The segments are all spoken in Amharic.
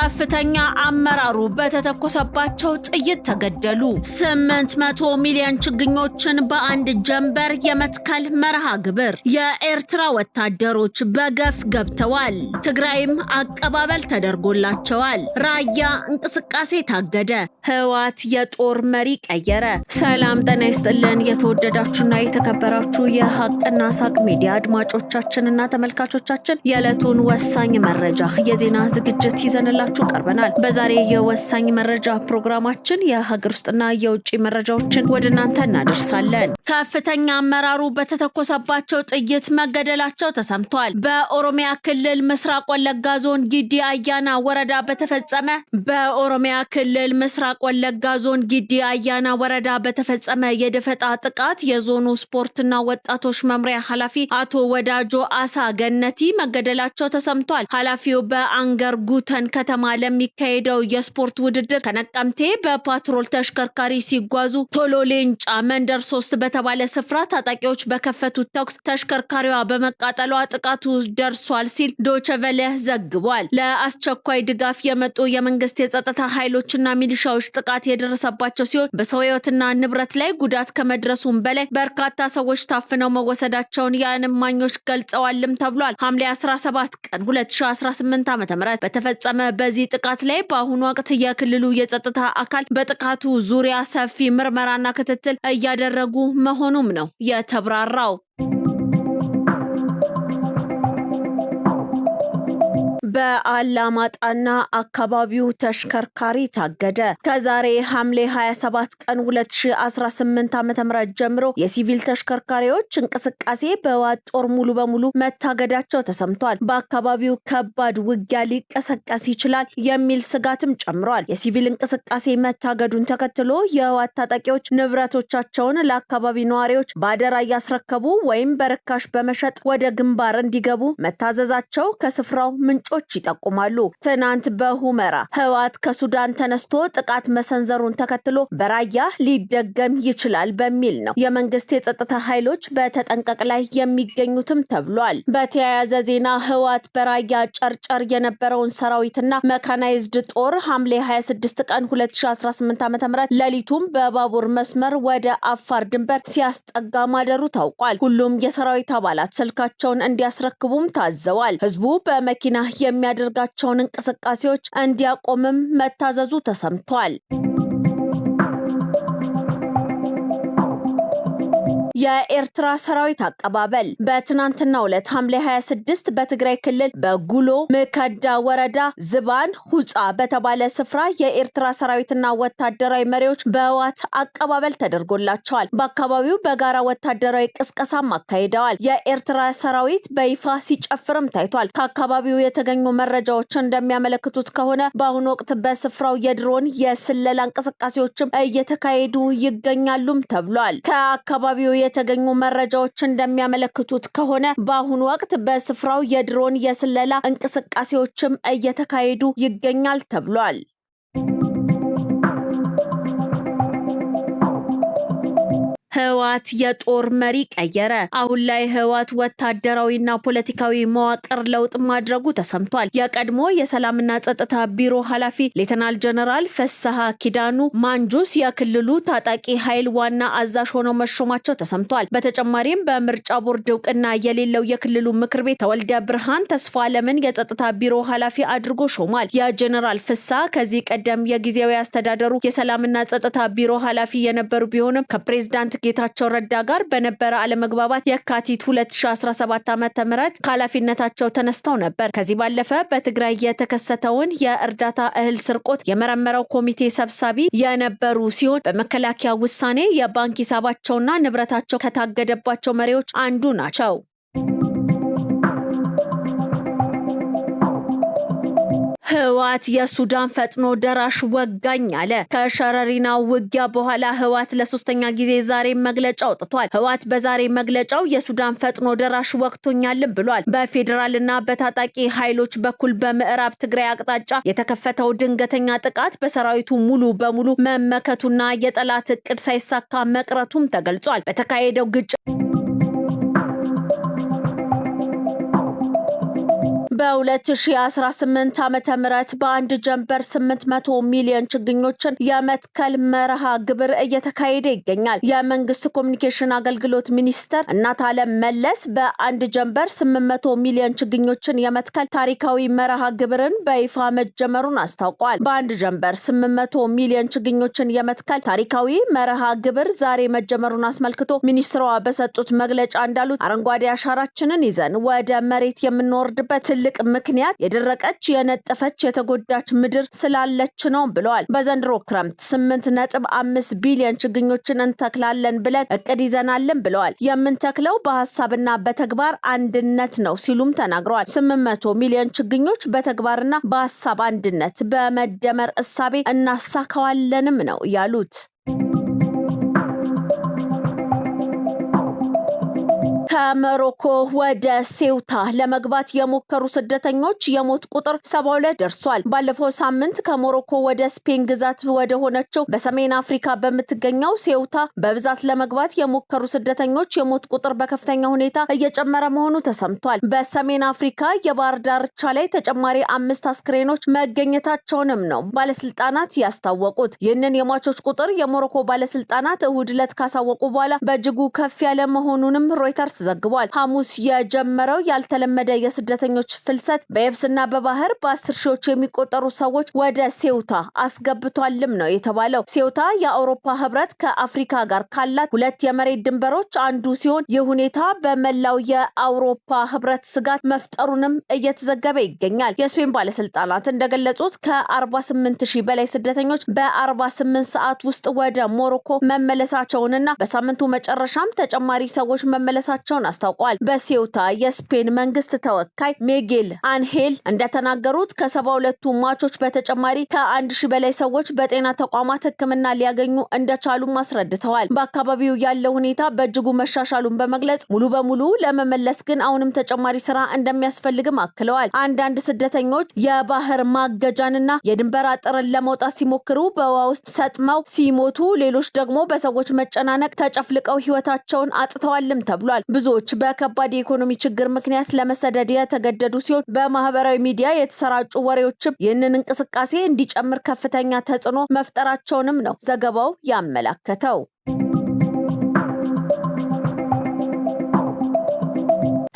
ከፍተኛ አመራሩ በተተኮሰባቸው ጥይት ተገደሉ። 800 ሚሊዮን ችግኞችን በአንድ ጀንበር የመትከል መርሃ ግብር። የኤርትራ ወታደሮች በገፍ ገብተዋል። ትግራይም አቀባበል ተደርጎላቸዋል። ራያ እንቅስቃሴ ታገደ። ህወሓት የጦር መሪ ቀየረ። ሰላም ጤና ይስጥልን የተወደዳችሁና የተከበራችሁ የሀቅና ሳቅ ሚዲያ አድማጮቻችንና ተመልካቾቻችን የዕለቱን ወሳኝ መረጃ የዜና ዝግጅት ይዘንላችሁ ቀርበናል። በዛሬ የወሳኝ መረጃ ፕሮግራማችን የሀገር ውስጥና የውጭ መረጃዎችን ወደ እናንተ እናደርሳለን። ከፍተኛ አመራሩ በተተኮሰባቸው ጥይት መገደላቸው ተሰምቷል። በኦሮሚያ ክልል ምስራቅ ወለጋ ዞን ጊዲ አያና ወረዳ በተፈጸመ የደፈጣ ጥቃት የዞኑ ስፖርትና ወጣቶች መምሪያ ኃላፊ አቶ ወዳጆ አሳ ገነቲ መገደላቸው ተሰምቷል። ኃላፊው በአንገር ጉተን ከተማ ለሚካሄደው የስፖርት ውድድር ከነቀምቴ በፓትሮል ተሽከርካሪ ሲጓዙ ቶሎ ሌንጫ መንደር 3 በተባለ ስፍራ ታጣቂዎች በከፈቱት ተኩስ ተሽከርካሪዋ በመቃጠሏ ጥቃቱ ደርሷል ሲል ዶቸቨለ ዘግቧል። ለአስቸኳይ ድጋፍ የመጡ የመንግስት የጸጥታ ኃይሎችና ሚሊሻዎች ጥቃት የደረሰባቸው ሲሆን በሰው ሕይወትና ንብረት ላይ ጉዳት ከመድረሱም በላይ በርካታ ሰዎች ታፍነው መወሰዳቸውን የዓይን እማኞች ገልጸዋልም ተብሏል። ሐምሌ 17 ቀን 2018 ዓ.ም በተፈጸመ በዚህ ጥቃት ላይ በአሁኑ ወቅት የክልሉ የጸጥታ አካል በጥቃቱ ዙሪያ ሰፊ ምርመራና ክትትል እያደረጉ መሆኑም ነው የተብራራው። በአላማጣና አካባቢው ተሽከርካሪ ታገደ። ከዛሬ ሐምሌ 27 ቀን 2018 ዓ.ም ጀምሮ የሲቪል ተሽከርካሪዎች እንቅስቃሴ በህወሓት ጦር ሙሉ በሙሉ መታገዳቸው ተሰምቷል። በአካባቢው ከባድ ውጊያ ሊቀሰቀስ ይችላል የሚል ስጋትም ጨምሯል። የሲቪል እንቅስቃሴ መታገዱን ተከትሎ የህወሓት ታጣቂዎች ንብረቶቻቸውን ለአካባቢ ነዋሪዎች ባደራ እያስረከቡ ወይም በርካሽ በመሸጥ ወደ ግንባር እንዲገቡ መታዘዛቸው ከስፍራው ምንጮች ይጠቁማሉ። ትናንት በሁመራ ህወሓት ከሱዳን ተነስቶ ጥቃት መሰንዘሩን ተከትሎ በራያ ሊደገም ይችላል በሚል ነው የመንግስት የጸጥታ ኃይሎች በተጠንቀቅ ላይ የሚገኙትም ተብሏል። በተያያዘ ዜና ህወሓት በራያ ጨርጨር የነበረውን ሰራዊትና መካናይዝድ ጦር ሐምሌ 26 ቀን 2018 ዓ.ም ሌሊቱም በባቡር መስመር ወደ አፋር ድንበር ሲያስጠጋ ማደሩ ታውቋል። ሁሉም የሰራዊት አባላት ስልካቸውን እንዲያስረክቡም ታዘዋል። ህዝቡ በመኪና የሚያደርጋቸውን እንቅስቃሴዎች እንዲያቆምም መታዘዙ ተሰምቷል። የኤርትራ ሰራዊት አቀባበል በትናንትናው ዕለት ሐምሌ 26 በትግራይ ክልል በጉሎ ምከዳ ወረዳ ዝባን ሁጻ በተባለ ስፍራ የኤርትራ ሰራዊትና ወታደራዊ መሪዎች በህወሓት አቀባበል ተደርጎላቸዋል። በአካባቢው በጋራ ወታደራዊ ቅስቀሳም አካሂደዋል። የኤርትራ ሰራዊት በይፋ ሲጨፍርም ታይቷል። ከአካባቢው የተገኙ መረጃዎች እንደሚያመለክቱት ከሆነ በአሁኑ ወቅት በስፍራው የድሮን የስለላ እንቅስቃሴዎችም እየተካሄዱ ይገኛሉም ተብሏል። ከአካባቢው የተገኙ መረጃዎች እንደሚያመለክቱት ከሆነ በአሁኑ ወቅት በስፍራው የድሮን የስለላ እንቅስቃሴዎችም እየተካሄዱ ይገኛል ተብሏል። ህወሓት የጦር መሪ ቀየረ። አሁን ላይ ህወሓት ወታደራዊና ፖለቲካዊ መዋቅር ለውጥ ማድረጉ ተሰምቷል። የቀድሞ የሰላምና ጸጥታ ቢሮ ኃላፊ ሌተናል ጀነራል ፍስሐ ኪዳኑ ማንጁስ የክልሉ ታጣቂ ኃይል ዋና አዛዥ ሆነው መሾማቸው ተሰምቷል። በተጨማሪም በምርጫ ቦርድ እውቅና የሌለው የክልሉ ምክር ቤት ተወልደ ብርሃን ተስፋለምን የጸጥታ ቢሮ ኃላፊ አድርጎ ሾሟል። የጀነራል ፍስሐ ከዚህ ቀደም የጊዜያዊ አስተዳደሩ የሰላምና ጸጥታ ቢሮ ኃላፊ የነበሩ ቢሆንም ከፕሬዝዳንት ጌታቸው ረዳ ጋር በነበረ አለመግባባት የካቲት 2017 ዓ.ም ከኃላፊነታቸው ተነስተው ነበር። ከዚህ ባለፈ በትግራይ የተከሰተውን የእርዳታ እህል ስርቆት የመረመረው ኮሚቴ ሰብሳቢ የነበሩ ሲሆን በመከላከያ ውሳኔ የባንክ ሂሳባቸውና ንብረታቸው ከታገደባቸው መሪዎች አንዱ ናቸው። ህወሓት የሱዳን ፈጥኖ ደራሽ ወጋኝ አለ። ከሸረሪና ውጊያ በኋላ ህወሓት ለሶስተኛ ጊዜ ዛሬ መግለጫ አውጥቷል። ህወሓት በዛሬ መግለጫው የሱዳን ፈጥኖ ደራሽ ወቅቶኛልም ብሏል። በፌዴራልና በታጣቂ ኃይሎች በኩል በምዕራብ ትግራይ አቅጣጫ የተከፈተው ድንገተኛ ጥቃት በሰራዊቱ ሙሉ በሙሉ መመከቱና የጠላት እቅድ ሳይሳካ መቅረቱም ተገልጿል። በተካሄደው ግጭት በ2018 ዓመተ ምህረት በአንድ ጀንበር 800 ሚሊዮን ችግኞችን የመትከል መርሃ ግብር እየተካሄደ ይገኛል። የመንግስት ኮሙኒኬሽን አገልግሎት ሚኒስተር እናትዓለም መለስ በአንድ ጀንበር 800 ሚሊዮን ችግኞችን የመትከል ታሪካዊ መርሃ ግብርን በይፋ መጀመሩን አስታውቋል። በአንድ ጀንበር 800 ሚሊዮን ችግኞችን የመትከል ታሪካዊ መርሃ ግብር ዛሬ መጀመሩን አስመልክቶ ሚኒስትሯ በሰጡት መግለጫ እንዳሉት አረንጓዴ አሻራችንን ይዘን ወደ መሬት የምንወርድበት ትልቅ ምክንያት የደረቀች የነጠፈች የተጎዳች ምድር ስላለች ነው ብለዋል። በዘንድሮ ክረምት 8.5 ቢሊዮን ችግኞችን እንተክላለን ብለን እቅድ ይዘናልን ብለዋል። የምንተክለው በሐሳብና በተግባር አንድነት ነው ሲሉም ተናግረዋል። 800 ሚሊዮን ችግኞች በተግባርና በሐሳብ አንድነት በመደመር እሳቤ እናሳካዋለንም ነው ያሉት። ከሞሮኮ ወደ ሴውታ ለመግባት የሞከሩ ስደተኞች የሞት ቁጥር 72 ደርሷል። ባለፈው ሳምንት ከሞሮኮ ወደ ስፔን ግዛት ወደ ሆነችው በሰሜን አፍሪካ በምትገኘው ሴውታ በብዛት ለመግባት የሞከሩ ስደተኞች የሞት ቁጥር በከፍተኛ ሁኔታ እየጨመረ መሆኑ ተሰምቷል። በሰሜን አፍሪካ የባህር ዳርቻ ላይ ተጨማሪ 5 አስክሬኖች መገኘታቸውንም ነው ባለስልጣናት ያስታወቁት። ይህንን የሟቾች ቁጥር የሞሮኮ ባለስልጣናት እሁድ ዕለት ካሳወቁ በኋላ በእጅጉ ከፍ ያለ መሆኑንም ሮይተርስ ዘግቧል። ሐሙስ የጀመረው ያልተለመደ የስደተኞች ፍልሰት በየብስና በባህር በ10 ሺዎች የሚቆጠሩ ሰዎች ወደ ሴውታ አስገብቷልም ነው የተባለው። ሴውታ የአውሮፓ ህብረት ከአፍሪካ ጋር ካላት 2 የመሬት ድንበሮች አንዱ ሲሆን ይህ ሁኔታ በመላው የአውሮፓ ህብረት ስጋት መፍጠሩንም እየተዘገበ ይገኛል። የስፔን ባለስልጣናት እንደገለጹት ከ48,000 በላይ ስደተኞች በ48 ሰዓት ውስጥ ወደ ሞሮኮ መመለሳቸውንና በሳምንቱ መጨረሻም ተጨማሪ ሰዎች መመለሳቸውን አስታውቋል። በሴውታ የስፔን መንግስት ተወካይ ሚጌል አንሄል እንደተናገሩት ከ72ቱ ሟቾች በተጨማሪ ከ1000 በላይ ሰዎች በጤና ተቋማት ሕክምና ሊያገኙ እንደቻሉ አስረድተዋል። በአካባቢው ያለው ሁኔታ በእጅጉ መሻሻሉን በመግለጽ ሙሉ በሙሉ ለመመለስ ግን አሁንም ተጨማሪ ስራ እንደሚያስፈልግም አክለዋል። አንዳንድ ስደተኞች የባህር ማገጃንና የድንበር አጥርን ለመውጣት ሲሞክሩ በውሃ ውስጥ ሰጥመው ሲሞቱ፣ ሌሎች ደግሞ በሰዎች መጨናነቅ ተጨፍልቀው ህይወታቸውን አጥተዋልም ተብሏል። ብዙዎች በከባድ የኢኮኖሚ ችግር ምክንያት ለመሰደድ የተገደዱ ሲሆን በማህበራዊ ሚዲያ የተሰራጩ ወሬዎችም ይህንን እንቅስቃሴ እንዲጨምር ከፍተኛ ተጽዕኖ መፍጠራቸውንም ነው ዘገባው ያመለከተው።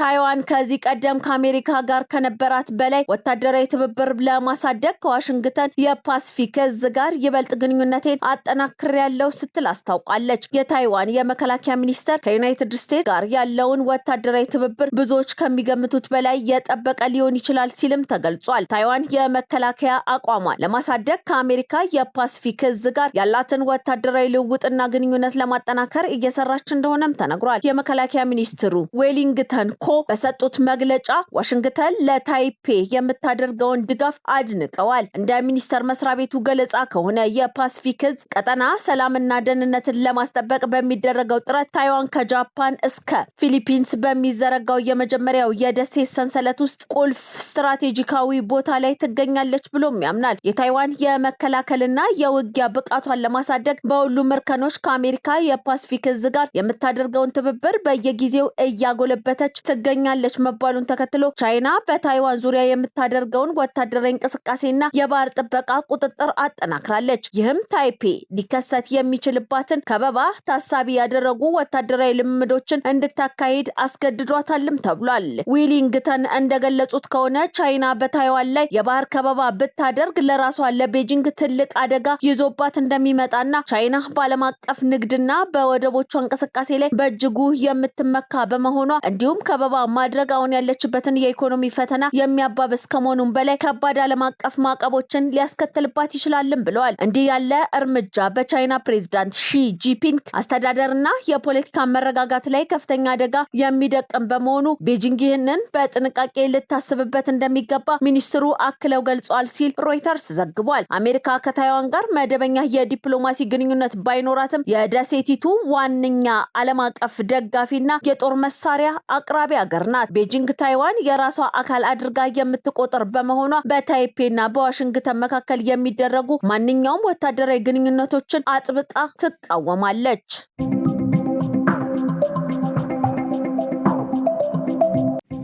ታይዋን ከዚህ ቀደም ከአሜሪካ ጋር ከነበራት በላይ ወታደራዊ ትብብር ለማሳደግ ከዋሽንግተን የፓሲፊክ እዝ ጋር ይበልጥ ግንኙነቴን አጠናክሬያለሁ ስትል አስታውቃለች። የታይዋን የመከላከያ ሚኒስቴር ከዩናይትድ ስቴትስ ጋር ያለውን ወታደራዊ ትብብር ብዙዎች ከሚገምቱት በላይ የጠበቀ ሊሆን ይችላል ሲልም ተገልጿል። ታይዋን የመከላከያ አቋሟን ለማሳደግ ከአሜሪካ የፓሲፊክ እዝ ጋር ያላትን ወታደራዊ ልውውጥና ግንኙነት ለማጠናከር እየሰራች እንደሆነም ተነግሯል። የመከላከያ ሚኒስትሩ ዌሊንግተን በሰጡት መግለጫ ዋሽንግተን ለታይፔ የምታደርገውን ድጋፍ አድንቀዋል። እንደ ሚኒስቴር መስሪያ ቤቱ ገለጻ ከሆነ የፓሲፊክ እዝ ቀጠና ሰላምና ደህንነትን ለማስጠበቅ በሚደረገው ጥረት ታይዋን ከጃፓን እስከ ፊሊፒንስ በሚዘረጋው የመጀመሪያው የደሴት ሰንሰለት ውስጥ ቁልፍ ስትራቴጂካዊ ቦታ ላይ ትገኛለች ብሎም ያምናል። የታይዋን የመከላከልና የውጊያ ብቃቷን ለማሳደግ በሁሉም እርከኖች ከአሜሪካ የፓሲፊክ እዝ ጋር የምታደርገውን ትብብር በየጊዜው እያጎለበተች ትገኛለች መባሉን ተከትሎ ቻይና በታይዋን ዙሪያ የምታደርገውን ወታደራዊ እንቅስቃሴና የባህር ጥበቃ ቁጥጥር አጠናክራለች። ይህም ታይፔ ሊከሰት የሚችልባትን ከበባ ታሳቢ ያደረጉ ወታደራዊ ልምምዶችን እንድታካሂድ አስገድዷታልም ተብሏል። ዊሊንግተን እንደገለጹት ከሆነ ቻይና በታይዋን ላይ የባህር ከበባ ብታደርግ ለራሷ ለቤጂንግ ትልቅ አደጋ ይዞባት እንደሚመጣና ቻይና በዓለም አቀፍ ንግድና በወደቦቿ እንቅስቃሴ ላይ በእጅጉ የምትመካ በመሆኗ እንዲሁም ከበባ ማድረግ አሁን ያለችበትን የኢኮኖሚ ፈተና የሚያባብስ ከመሆኑም በላይ ከባድ ዓለም አቀፍ ማዕቀቦችን ሊያስከትልባት ይችላልም ብለዋል። እንዲህ ያለ እርምጃ በቻይና ፕሬዝዳንት ሺ ጂንፒንግ አስተዳደርና የፖለቲካ መረጋጋት ላይ ከፍተኛ አደጋ የሚደቅም በመሆኑ ቤጂንግ ይህንን በጥንቃቄ ልታስብበት እንደሚገባ ሚኒስትሩ አክለው ገልጿል ሲል ሮይተርስ ዘግቧል። አሜሪካ ከታይዋን ጋር መደበኛ የዲፕሎማሲ ግንኙነት ባይኖራትም የደሴቲቱ ዋነኛ ዓለም አቀፍ ደጋፊና የጦር መሳሪያ አቅራቢ ሀገር ናት። ቤጂንግ ታይዋን የራሷ አካል አድርጋ የምትቆጥር በመሆኗ በታይፔና በዋሽንግተን መካከል የሚደረጉ ማንኛውም ወታደራዊ ግንኙነቶችን አጥብቃ ትቃወማለች።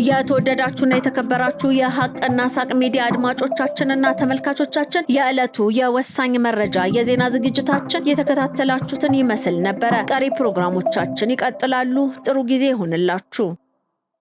የተወደዳችሁና የተከበራችሁ የሐቅና ሳቅ ሚዲያ አድማጮቻችንና ተመልካቾቻችን የዕለቱ የወሳኝ መረጃ የዜና ዝግጅታችን የተከታተላችሁትን ይመስል ነበር። ቀሪ ፕሮግራሞቻችን ይቀጥላሉ። ጥሩ ጊዜ ይሁንላችሁ።